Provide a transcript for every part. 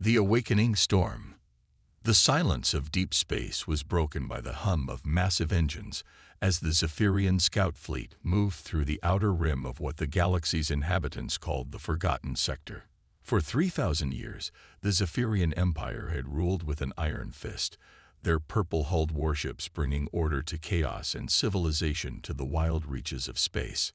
The awakening storm. The silence of deep space was broken by the hum of massive engines as the Zephyrian scout fleet moved through the outer rim of what the galaxy's inhabitants called the Forgotten Sector. For 3,000 years, the Zephyrian Empire had ruled with an iron fist, their purple-hulled warships bringing order to chaos and civilization to the wild reaches of space.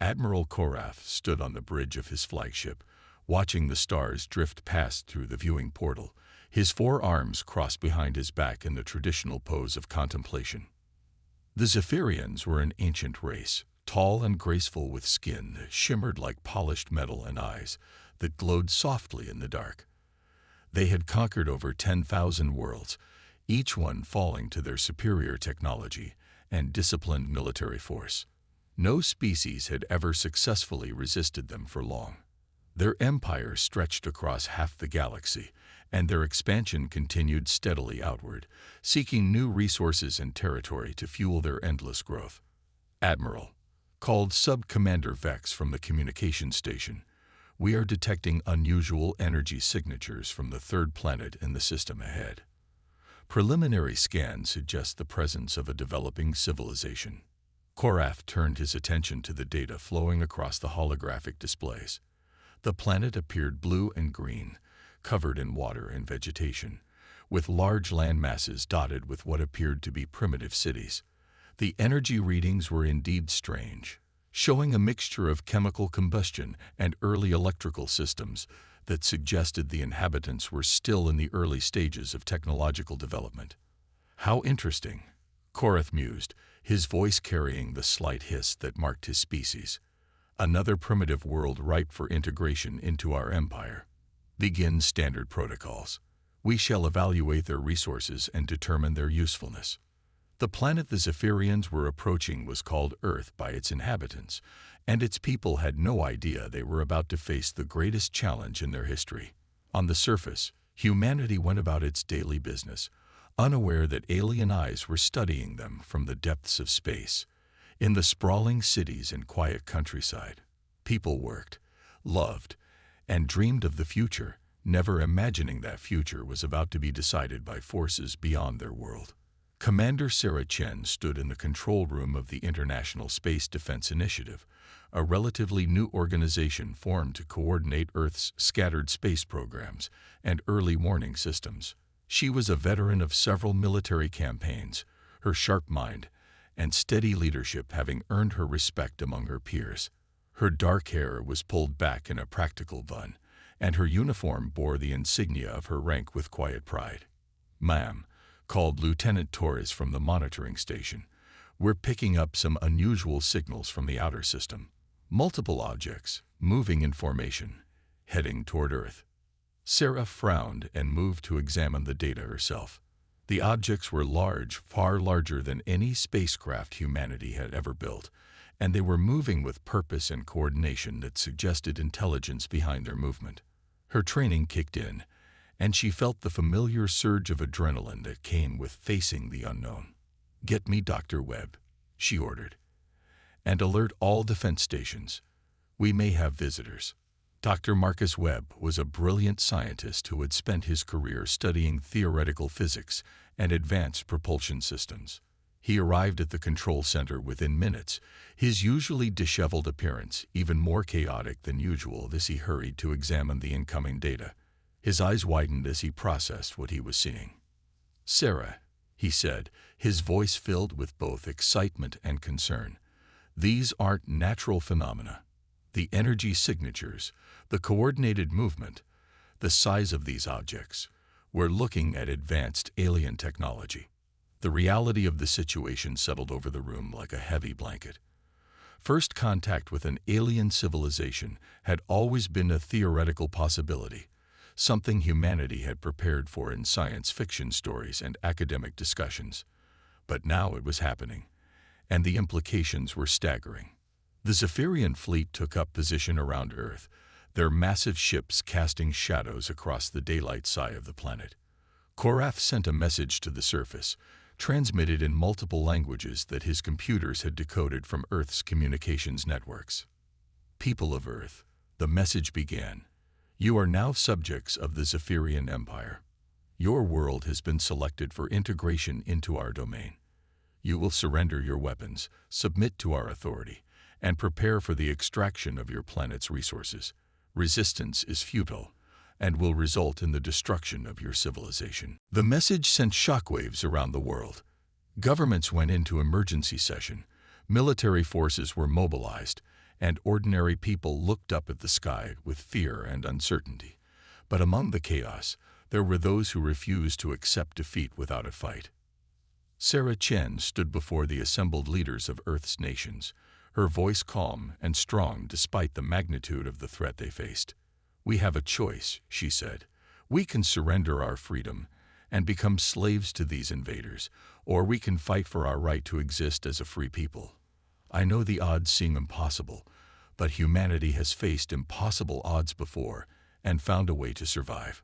Admiral Korath stood on the bridge of his flagship, watching the stars drift past through the viewing portal, his four arms crossed behind his back in the traditional pose of contemplation. The Zephyrians were an ancient race, tall and graceful with skin that shimmered like polished metal and eyes that glowed softly in the dark. They had conquered over 10,000 worlds, each one falling to their superior technology and disciplined military force. No species had ever successfully resisted them for long. Their empire stretched across half the galaxy, and their expansion continued steadily outward, seeking new resources and territory to fuel their endless growth. Admiral, called Sub-Commander Vex from the communication station, we are detecting unusual energy signatures from the third planet in the system ahead. Preliminary scans suggest the presence of a developing civilization. Korath turned his attention to the data flowing across the holographic displays. The planet appeared blue and green, covered in water and vegetation, with large land masses dotted with what appeared to be primitive cities. The energy readings were indeed strange, showing a mixture of chemical combustion and early electrical systems that suggested the inhabitants were still in the early stages of technological development. How interesting, Korath mused, his voice carrying the slight hiss that marked his species. Another primitive world ripe for integration into our empire. Begin standard protocols. We shall evaluate their resources and determine their usefulness. The planet the Zephyrians were approaching was called Earth by its inhabitants, and its people had no idea they were about to face the greatest challenge in their history. On the surface, humanity went about its daily business, unaware that alien eyes were studying them from the depths of space. In the sprawling cities and quiet countryside, people worked, loved, and dreamed of the future, never imagining that future was about to be decided by forces beyond their world. Commander Sarah Chen stood in the control room of the International Space Defense Initiative, a relatively new organization formed to coordinate Earth's scattered space programs and early warning systems. She was a veteran of several military campaigns, her sharp mind and steady leadership having earned her respect among her peers. Her dark hair was pulled back in a practical bun, and her uniform bore the insignia of her rank with quiet pride. "Ma'am," called Lieutenant Torres from the monitoring station, "we're picking up some unusual signals from the outer system. Multiple objects, moving in formation, heading toward Earth." Sarah frowned and moved to examine the data herself. The objects were large, far larger than any spacecraft humanity had ever built, and they were moving with purpose and coordination that suggested intelligence behind their movement. Her training kicked in, and she felt the familiar surge of adrenaline that came with facing the unknown. "Get me Dr. Webb," she ordered, "and alert all defense stations. We may have visitors." Dr. Marcus Webb was a brilliant scientist who had spent his career studying theoretical physics and advanced propulsion systems. He arrived at the control center within minutes, his usually disheveled appearance even more chaotic than usual as he hurried to examine the incoming data. His eyes widened as he processed what he was seeing. "Sarah," he said, his voice filled with both excitement and concern, "these aren't natural phenomena. The energy signatures, the coordinated movement, the size of these objects. We're looking at advanced alien technology." The reality of the situation settled over the room like a heavy blanket. First contact with an alien civilization had always been a theoretical possibility, something humanity had prepared for in science fiction stories and academic discussions. But now it was happening, and the implications were staggering. The Zephyrian fleet took up position around Earth, their massive ships casting shadows across the daylight sky of the planet. Korath sent a message to the surface, transmitted in multiple languages that his computers had decoded from Earth's communications networks. "People of Earth," the message began, You are now subjects of the Zephyrian Empire. Your world has been selected for integration into our domain. You will surrender your weapons, submit to our authority, and prepare for the extraction of your planet's resources. Resistance is futile and will result in the destruction of your civilization. The message sent shockwaves around the world. Governments went into emergency session, military forces were mobilized, and ordinary people looked up at the sky with fear and uncertainty. But among the chaos, there were those who refused to accept defeat without a fight. Sarah Chen stood before the assembled leaders of Earth's nations, her voice calm and strong despite the magnitude of the threat they faced. "We have a choice," she said. "We can surrender our freedom and become slaves to these invaders, or we can fight for our right to exist as a free people. I know the odds seem impossible, but humanity has faced impossible odds before and found a way to survive."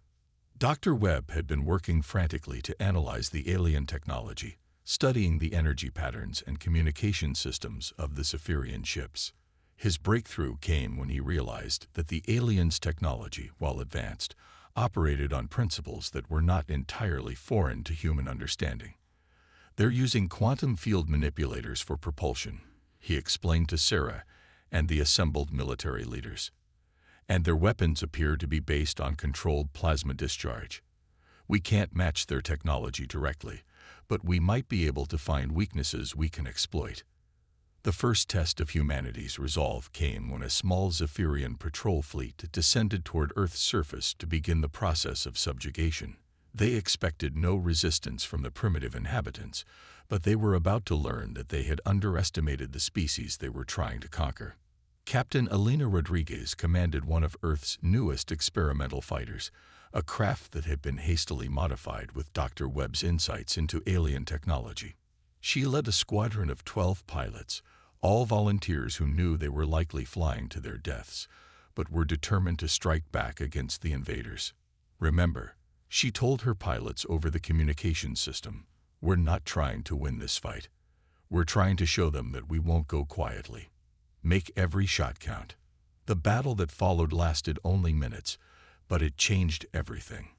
Dr. Webb had been working frantically to analyze the alien technology, studying the energy patterns and communication systems of the Zephyrian ships. His breakthrough came when he realized that the aliens' technology, while advanced, operated on principles that were not entirely foreign to human understanding. "They're using quantum field manipulators for propulsion," he explained to Sarah and the assembled military leaders. "And their weapons appear to be based on controlled plasma discharge. We can't match their technology directly, but we might be able to find weaknesses we can exploit." The first test of humanity's resolve came when a small Zephyrian patrol fleet descended toward Earth's surface to begin the process of subjugation. They expected no resistance from the primitive inhabitants, but they were about to learn that they had underestimated the species they were trying to conquer. Captain Elena Rodriguez commanded one of Earth's newest experimental fighters, a craft that had been hastily modified with Dr. Webb's insights into alien technology. She led a squadron of 12 pilots, all volunteers who knew they were likely flying to their deaths, but were determined to strike back against the invaders. "Remember," she told her pilots over the communication system, "we're not trying to win this fight. We're trying to show them that we won't go quietly. Make every shot count." The battle that followed lasted only minutes, but it changed everything.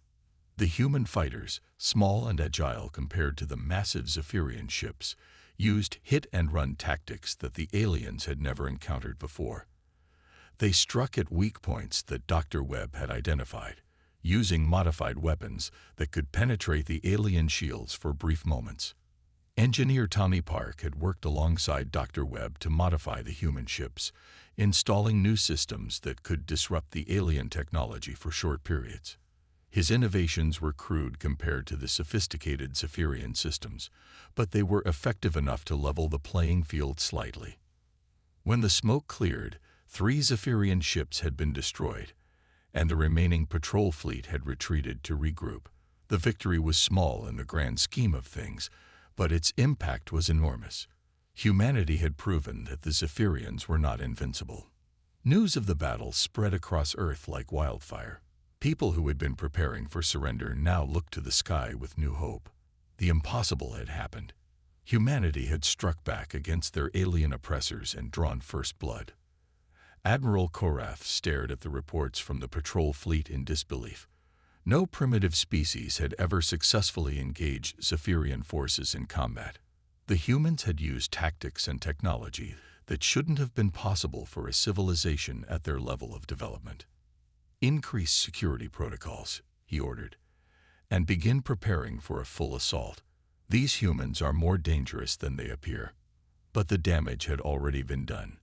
The human fighters, small and agile compared to the massive Zephyrian ships, used hit-and-run tactics that the aliens had never encountered before. They struck at weak points that Dr. Webb had identified, using modified weapons that could penetrate the alien shields for brief moments. Engineer Tommy Park had worked alongside Dr. Webb to modify the human ships, installing new systems that could disrupt the alien technology for short periods. His innovations were crude compared to the sophisticated Zephyrian systems, but they were effective enough to level the playing field slightly. When the smoke cleared, 3 Zephyrian ships had been destroyed, and the remaining patrol fleet had retreated to regroup. The victory was small in the grand scheme of things, but its impact was enormous. Humanity had proven that the Zephyrians were not invincible. News of the battle spread across Earth like wildfire. People who had been preparing for surrender now looked to the sky with new hope. The impossible had happened. Humanity had struck back against their alien oppressors and drawn first blood. Admiral Korath stared at the reports from the patrol fleet in disbelief. No primitive species had ever successfully engaged Zephyrian forces in combat. The humans had used tactics and technology that shouldn't have been possible for a civilization at their level of development. "Increase security protocols," he ordered, "and begin preparing for a full assault. These humans are more dangerous than they appear." But the damage had already been done.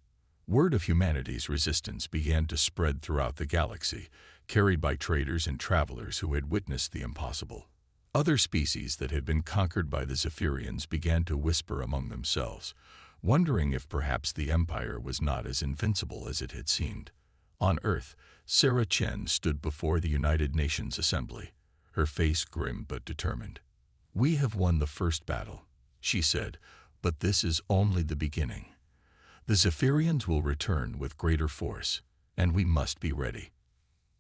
Word of humanity's resistance began to spread throughout the galaxy, carried by traders and travelers who had witnessed the impossible. Other species that had been conquered by the Zephyrians began to whisper among themselves, wondering if perhaps the Empire was not as invincible as it had seemed. On Earth, Sarah Chen stood before the United Nations Assembly, her face grim but determined. "We have won the first battle," she said, "but this is only the beginning. The Zephyrians will return with greater force, and we must be ready.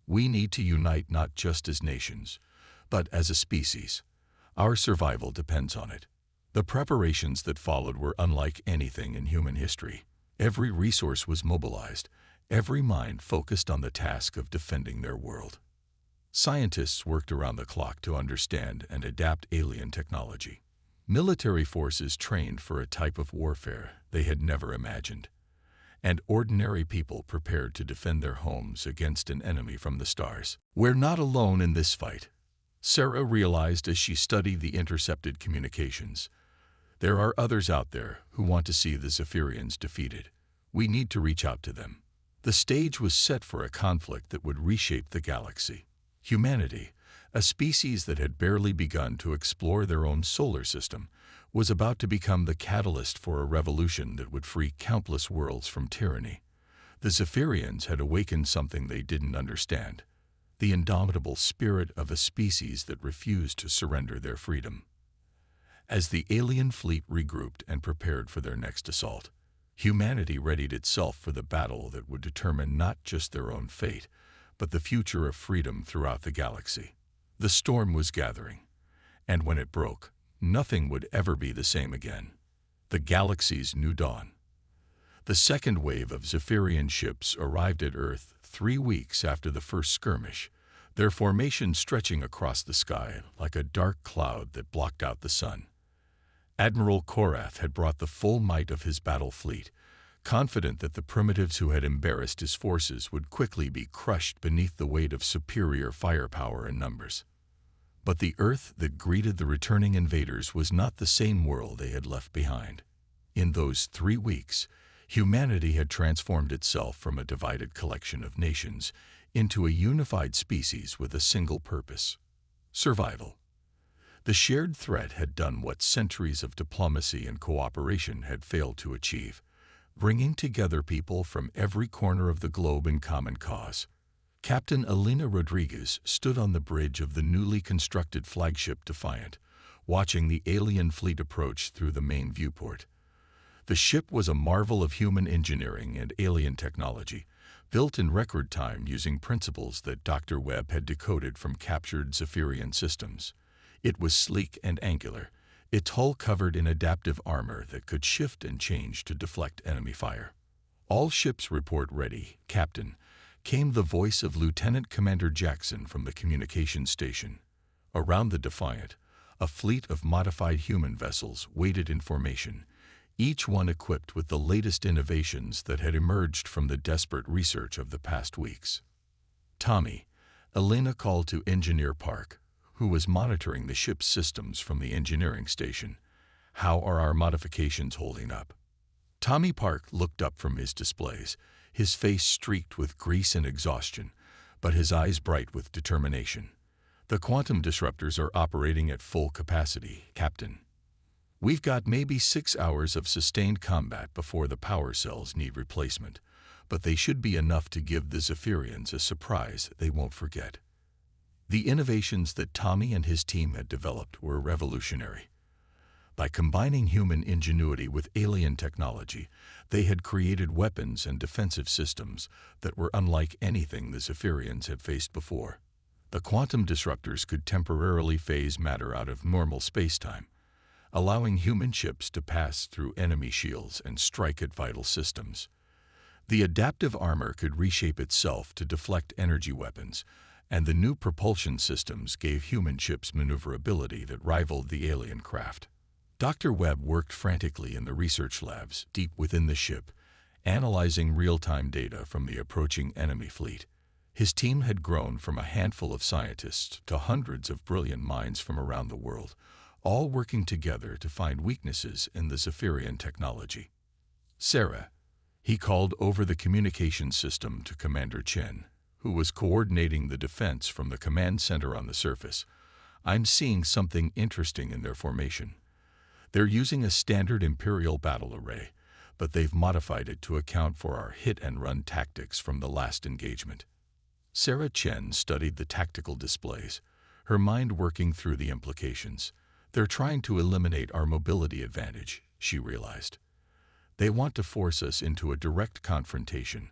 We need to unite not just as nations, but as a species. Our survival depends on it." The preparations that followed were unlike anything in human history. Every resource was mobilized, every mind focused on the task of defending their world. Scientists worked around the clock to understand and adapt alien technology. Military forces trained for a type of warfare they had never imagined, and ordinary people prepared to defend their homes against an enemy from the stars. We're not alone in this fight, Sarah realized as she studied the intercepted communications. There are others out there who want to see the Zephyrians defeated. We need to reach out to them. The stage was set for a conflict that would reshape the galaxy. Humanity, a species that had barely begun to explore their own solar system, was about to become the catalyst for a revolution that would free countless worlds from tyranny. The Zephyrians had awakened something they didn't understand, the indomitable spirit of a species that refused to surrender their freedom. As the alien fleet regrouped and prepared for their next assault, humanity readied itself for the battle that would determine not just their own fate, but the future of freedom throughout the galaxy. The storm was gathering, and when it broke, nothing would ever be the same again. The galaxy's new dawn. The second wave of Zephyrian ships arrived at Earth 3 weeks after the first skirmish, their formation stretching across the sky like a dark cloud that blocked out the sun. Admiral Korath had brought the full might of his battle fleet, confident that the primitives who had embarrassed his forces would quickly be crushed beneath the weight of superior firepower and numbers. But the Earth that greeted the returning invaders was not the same world they had left behind. In those 3 weeks, humanity had transformed itself from a divided collection of nations into a unified species with a single purpose: survival. The shared threat had done what centuries of diplomacy and cooperation had failed to achieve, bringing together people from every corner of the globe in common cause. Captain Elena Rodriguez stood on the bridge of the newly constructed flagship Defiant, watching the alien fleet approach through the main viewport. The ship was a marvel of human engineering and alien technology, built in record time using principles that Dr. Webb had decoded from captured Zephyrian systems. It was sleek and angular, its hull covered in adaptive armor that could shift and change to deflect enemy fire. "All ships report ready, Captain," came the voice of Lieutenant Commander Jackson from the communications station. Around the Defiant, a fleet of modified human vessels waited in formation, each one equipped with the latest innovations that had emerged from the desperate research of the past weeks. "Tommy," Elena called to Engineer Park, who was monitoring the ship's systems from the engineering station. "How are our modifications holding up?" Tommy Park looked up from his displays, his face streaked with grease and exhaustion, but his eyes bright with determination. "The quantum disruptors are operating at full capacity, Captain. We've got maybe 6 hours of sustained combat before the power cells need replacement, but they should be enough to give the Zephyrians a surprise they won't forget." The innovations that Tommy and his team had developed were revolutionary. By combining human ingenuity with alien technology, they had created weapons and defensive systems that were unlike anything the Zephyrians had faced before. The quantum disruptors could temporarily phase matter out of normal spacetime, allowing human ships to pass through enemy shields and strike at vital systems. The adaptive armor could reshape itself to deflect energy weapons, and the new propulsion systems gave human ships maneuverability that rivaled the alien craft. Dr. Webb worked frantically in the research labs deep within the ship, analyzing real-time data from the approaching enemy fleet. His team had grown from a handful of scientists to hundreds of brilliant minds from around the world, all working together to find weaknesses in the Zephyrian technology. "Sarah," he called over the communication system to Commander Chen, who was coordinating the defense from the command center on the surface. "I'm seeing something interesting in their formation. They're using a standard Imperial battle array, but they've modified it to account for our hit-and-run tactics from the last engagement." Sarah Chen studied the tactical displays, her mind working through the implications. "They're trying to eliminate our mobility advantage," she realized. "They want to force us into a direct confrontation,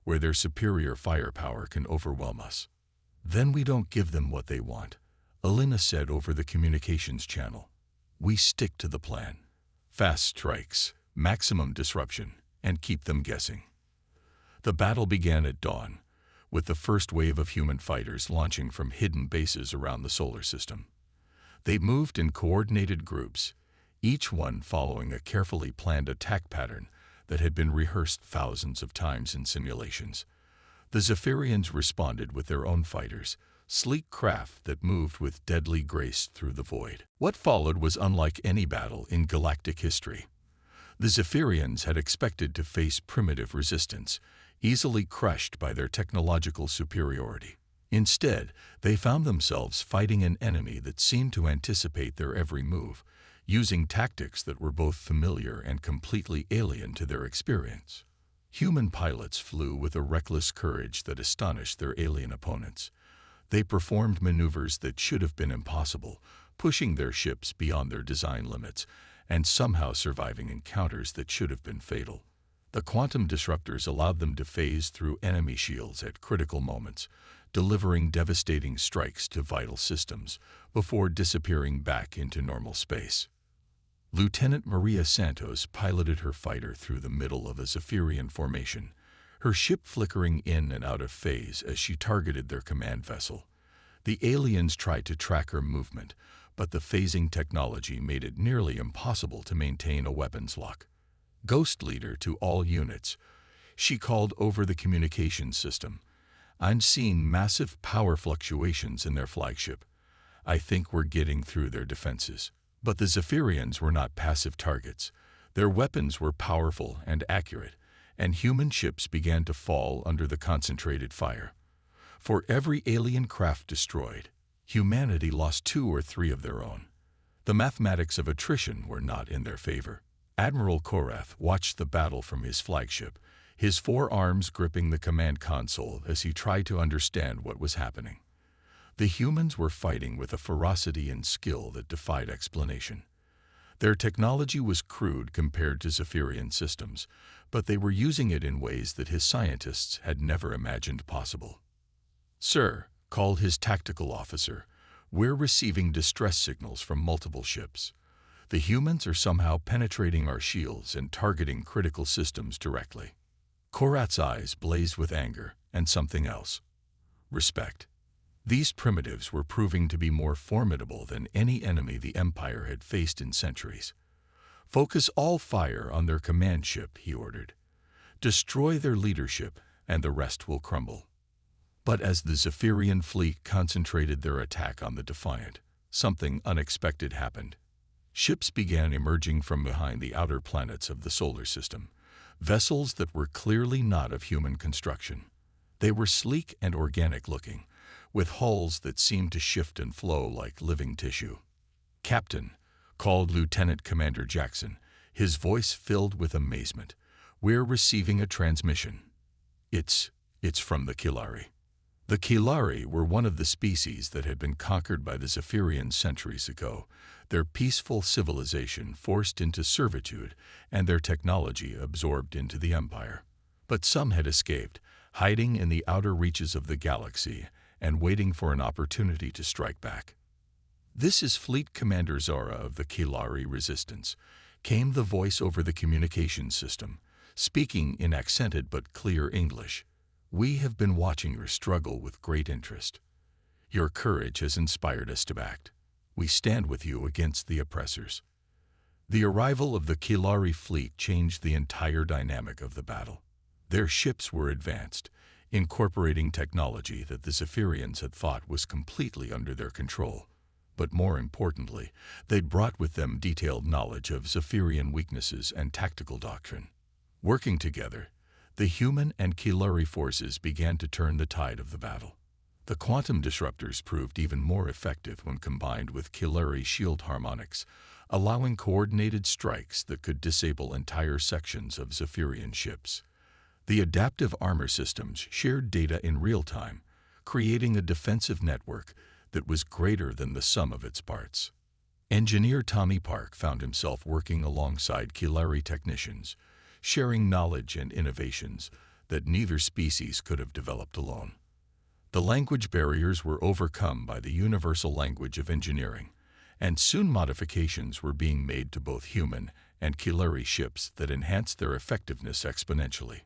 where their superior firepower can overwhelm us. Then we don't give them what they want," Elena said over the communications channel. "We stick to the plan. Fast strikes, maximum disruption, and keep them guessing." The battle began at dawn, with the first wave of human fighters launching from hidden bases around the solar system. They moved in coordinated groups, each one following a carefully planned attack pattern that had been rehearsed thousands of times in simulations. The Zephyrians responded with their own fighters, sleek craft that moved with deadly grace through the void. What followed was unlike any battle in galactic history. The Zephyrians had expected to face primitive resistance, easily crushed by their technological superiority. Instead, they found themselves fighting an enemy that seemed to anticipate their every move, using tactics that were both familiar and completely alien to their experience. Human pilots flew with a reckless courage that astonished their alien opponents. They performed maneuvers that should have been impossible, pushing their ships beyond their design limits, and somehow surviving encounters that should have been fatal. The quantum disruptors allowed them to phase through enemy shields at critical moments, delivering devastating strikes to vital systems before disappearing back into normal space. Lieutenant Maria Santos piloted her fighter through the middle of a Zephyrian formation, her ship flickering in and out of phase as she targeted their command vessel. The aliens tried to track her movement, but the phasing technology made it nearly impossible to maintain a weapons lock. Ghost leader to all units, she called over the communications system. "I'm seeing massive power fluctuations in their flagship. I think we're getting through their defenses." But the Zephyrians were not passive targets. Their weapons were powerful and accurate, and human ships began to fall under the concentrated fire. For every alien craft destroyed, humanity lost 2 or 3 of their own. The mathematics of attrition were not in their favor. Admiral Korath watched the battle from his flagship, his forearms gripping the command console as he tried to understand what was happening. The humans were fighting with a ferocity and skill that defied explanation. Their technology was crude compared to Zephyrian systems, but they were using it in ways that his scientists had never imagined possible. "Sir," called his tactical officer, "we're receiving distress signals from multiple ships. The humans are somehow penetrating our shields and targeting critical systems directly." Korath's eyes blazed with anger and something else: respect. These primitives were proving to be more formidable than any enemy the Empire had faced in centuries. "Focus all fire on their command ship," he ordered. "Destroy their leadership, and the rest will crumble." But as the Zephyrian fleet concentrated their attack on the Defiant, something unexpected happened. Ships began emerging from behind the outer planets of the solar system, vessels that were clearly not of human construction. They were sleek and organic-looking, with hulls that seemed to shift and flow like living tissue. "Captain," called Lieutenant Commander Jackson, his voice filled with amazement, "we're receiving a transmission. It's from the Kilari." The Kilari were one of the species that had been conquered by the Zephyrians centuries ago, their peaceful civilization forced into servitude and their technology absorbed into the Empire. But some had escaped, hiding in the outer reaches of the galaxy and waiting for an opportunity to strike back. "This is Fleet Commander Zora of the Kilari Resistance," came the voice over the communications system, speaking in accented but clear English. "We have been watching your struggle with great interest. Your courage has inspired us to act. We stand with you against the oppressors." The arrival of the Kilari fleet changed the entire dynamic of the battle. Their ships were advanced, incorporating technology that the Zephyrians had thought was completely under their control. But more importantly, they'd brought with them detailed knowledge of Zephyrian weaknesses and tactical doctrine. Working together, the human and Kilari forces began to turn the tide of the battle. The quantum disruptors proved even more effective when combined with Kilari shield harmonics, allowing coordinated strikes that could disable entire sections of Zephyrian ships. The adaptive armor systems shared data in real time, creating a defensive network that was greater than the sum of its parts. Engineer Tommy Park found himself working alongside Kilari technicians, sharing knowledge and innovations that neither species could have developed alone. The language barriers were overcome by the universal language of engineering, and soon modifications were being made to both human and Kilari ships that enhanced their effectiveness exponentially.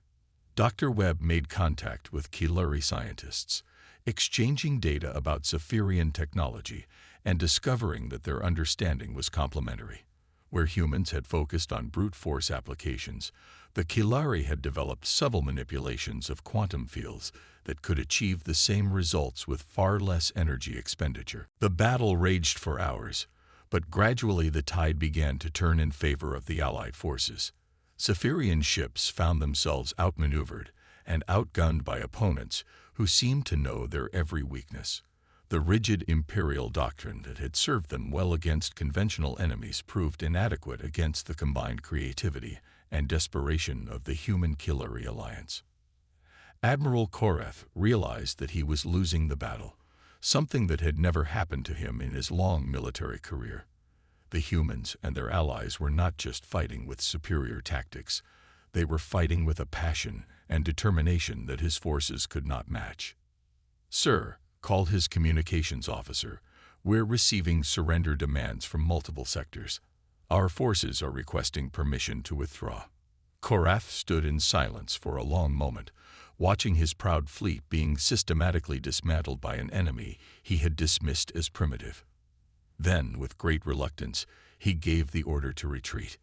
Dr. Webb made contact with Kilari scientists, exchanging data about Zephyrian technology and discovering that their understanding was complementary. Where humans had focused on brute force applications, the Kilari had developed subtle manipulations of quantum fields that could achieve the same results with far less energy expenditure. The battle raged for hours, but gradually the tide began to turn in favor of the Allied forces. Zephyrian ships found themselves outmaneuvered and outgunned by opponents who seemed to know their every weakness. The rigid imperial doctrine that had served them well against conventional enemies proved inadequate against the combined creativity and desperation of the human-Kilari alliance. Admiral Koreth realized that he was losing the battle, something that had never happened to him in his long military career. The humans and their allies were not just fighting with superior tactics, they were fighting with a passion and determination that his forces could not match. "Sir," called his communications officer, "we're receiving surrender demands from multiple sectors. Our forces are requesting permission to withdraw." Korath stood in silence for a long moment, watching his proud fleet being systematically dismantled by an enemy he had dismissed as primitive. Then, with great reluctance, he gave the order to retreat.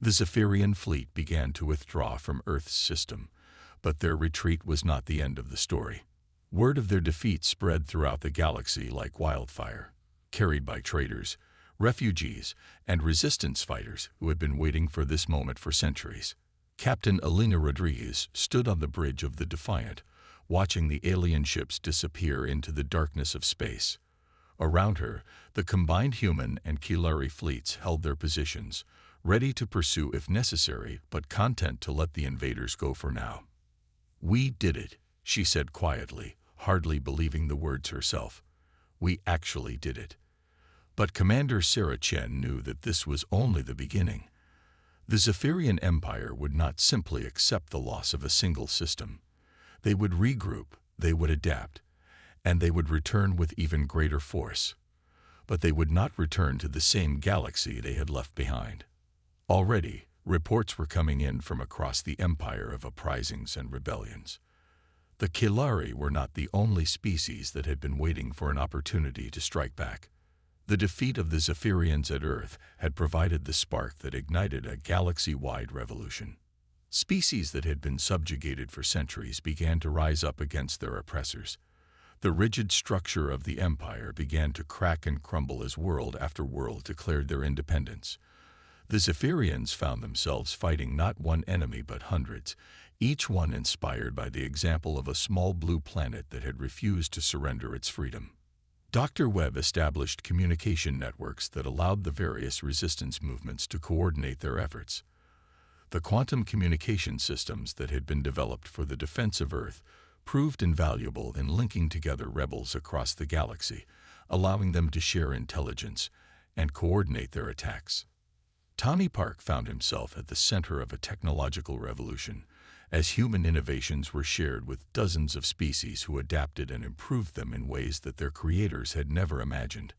The Zephyrian fleet began to withdraw from Earth's system, but their retreat was not the end of the story. Word of their defeat spread throughout the galaxy like wildfire, carried by traders, refugees, and resistance fighters who had been waiting for this moment for centuries. Captain Elena Rodriguez stood on the bridge of the Defiant, watching the alien ships disappear into the darkness of space. Around her, the combined human and Kilari fleets held their positions, ready to pursue if necessary, but content to let the invaders go for now. "We did it," she said quietly, hardly believing the words herself. "We actually did it." But Commander Sarah Chen knew that this was only the beginning. The Zephyrian Empire would not simply accept the loss of a single system. They would regroup, they would adapt, and they would return with even greater force. But they would not return to the same galaxy they had left behind. Already, reports were coming in from across the empire of uprisings and rebellions. The Kilari were not the only species that had been waiting for an opportunity to strike back. The defeat of the Zephyrians at Earth had provided the spark that ignited a galaxy-wide revolution. Species that had been subjugated for centuries began to rise up against their oppressors. The rigid structure of the empire began to crack and crumble as world after world declared their independence. The Zephyrians found themselves fighting not one enemy but hundreds, each one inspired by the example of a small blue planet that had refused to surrender its freedom. Dr. Webb established communication networks that allowed the various resistance movements to coordinate their efforts. The quantum communication systems that had been developed for the defense of Earth proved invaluable in linking together rebels across the galaxy, allowing them to share intelligence and coordinate their attacks. Tawny Park found himself at the center of a technological revolution, as human innovations were shared with dozens of species who adapted and improved them in ways that their creators had never imagined.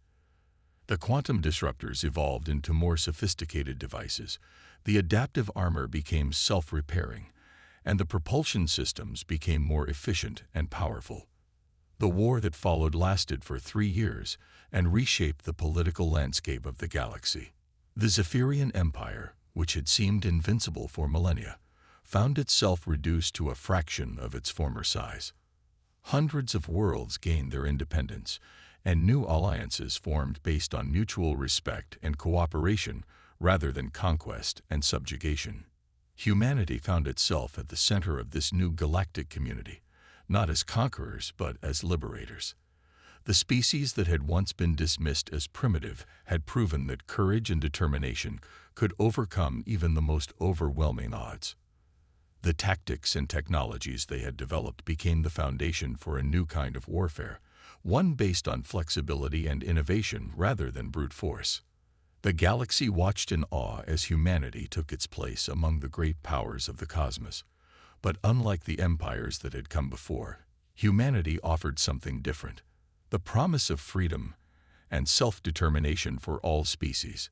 The quantum disruptors evolved into more sophisticated devices, the adaptive armor became self-repairing, and the propulsion systems became more efficient and powerful. The war that followed lasted for 3 years and reshaped the political landscape of the galaxy. The Zephyrian Empire, which had seemed invincible for millennia, found itself reduced to a fraction of its former size. Hundreds of worlds gained their independence, and new alliances formed based on mutual respect and cooperation rather than conquest and subjugation. Humanity found itself at the center of this new galactic community, not as conquerors but as liberators. The species that had once been dismissed as primitive had proven that courage and determination could overcome even the most overwhelming odds. The tactics and technologies they had developed became the foundation for a new kind of warfare, one based on flexibility and innovation rather than brute force. The galaxy watched in awe as humanity took its place among the great powers of the cosmos. But unlike the empires that had come before, humanity offered something different: the promise of freedom and self-determination for all species.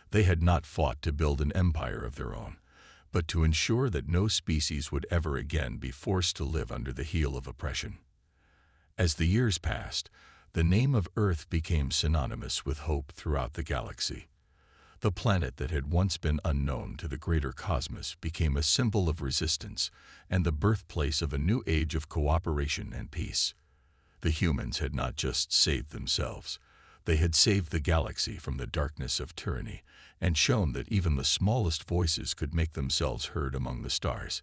They had not fought to build an empire of their own, but to ensure that no species would ever again be forced to live under the heel of oppression. As the years passed, the name of Earth became synonymous with hope throughout the galaxy. The planet that had once been unknown to the greater cosmos became a symbol of resistance and the birthplace of a new age of cooperation and peace. The humans had not just saved themselves. They had saved the galaxy from the darkness of tyranny and shown that even the smallest voices could make themselves heard among the stars.